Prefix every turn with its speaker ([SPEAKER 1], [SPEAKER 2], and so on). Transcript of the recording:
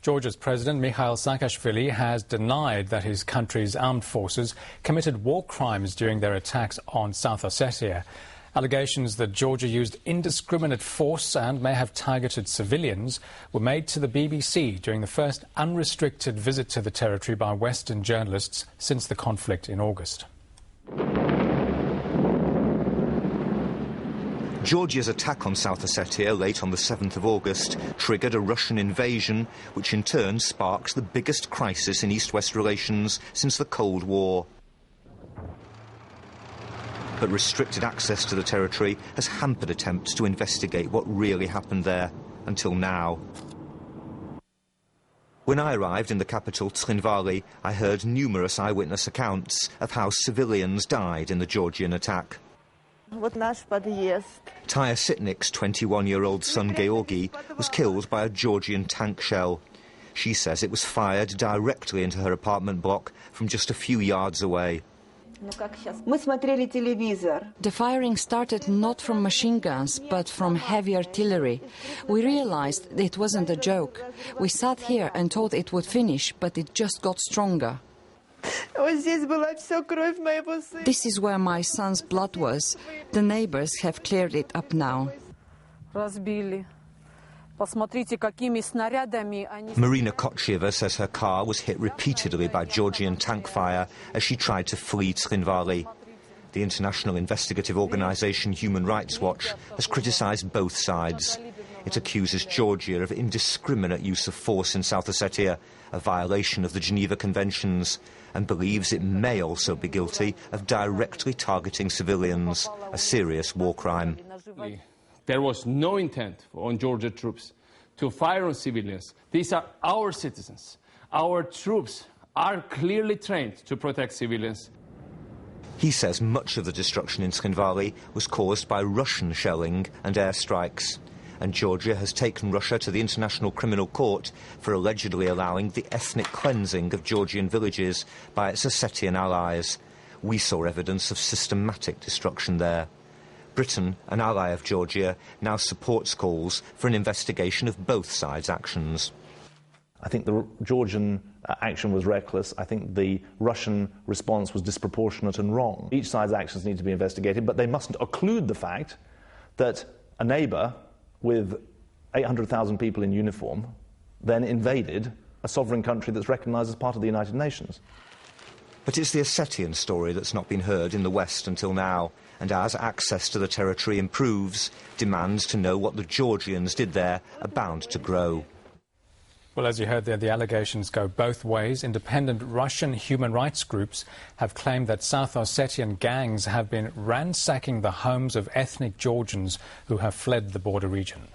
[SPEAKER 1] Georgia's President Mikhail Saakashvili has denied that his country's armed forces committed war crimes during their attacks on South Ossetia. Allegations that Georgia used indiscriminate force and may have targeted civilians were made to the BBC during the first unrestricted visit to the territory by Western journalists since the conflict in August.
[SPEAKER 2] Georgia's attack on South Ossetia late on the 7th of August triggered a Russian invasion, which in turn sparks the biggest crisis in East-West relations since the Cold War. But restricted access to the territory has hampered attempts to investigate what really happened there, until now. When I arrived in the capital, Tskhinvali, I heard numerous eyewitness accounts of how civilians died in the Georgian attack. Taya Sitnik's 21-year-old son Georgi was killed by a Georgian tank shell. She says it was fired directly into her apartment block from just a few yards away.
[SPEAKER 3] The firing started not from machine guns, but from heavy artillery. We realized it wasn't a joke. We sat here and thought it would finish, but it just got stronger. This is where my son's blood was. The neighbors have cleared it up now.
[SPEAKER 2] Marina Kocheva says her car was hit repeatedly by Georgian tank fire as she tried to flee Tskhinvali. The international investigative organisation Human Rights Watch has criticised both sides. It accuses Georgia of indiscriminate use of force in South Ossetia, a violation of the Geneva Conventions, and believes it may also be guilty of directly targeting civilians, a serious war crime.
[SPEAKER 4] There was no intent on Georgia troops to fire on civilians. These are our citizens. Our troops are clearly trained to protect civilians.
[SPEAKER 2] He says much of the destruction in Tskhinvali was caused by Russian shelling and airstrikes. And Georgia has taken Russia to the International Criminal Court for allegedly allowing the ethnic cleansing of Georgian villages by its Ossetian allies. We saw evidence of systematic destruction there. Britain, an ally of Georgia, now supports calls for an investigation of both sides' actions.
[SPEAKER 5] I think the Georgian action was reckless. I think the Russian response was disproportionate and wrong. Each side's actions need to be investigated, but they mustn't occlude the fact that a neighbour with 800,000 people in uniform then invaded a sovereign country that's recognised as part of the United Nations.
[SPEAKER 2] But it's the Ossetian story that's not been heard in the West until now, and as access to the territory improves, demands to know what the Georgians did there are bound to grow.
[SPEAKER 1] Well, as you heard there, the allegations go both ways. Independent Russian human rights groups have claimed that South Ossetian gangs have been ransacking the homes of ethnic Georgians who have fled the border region.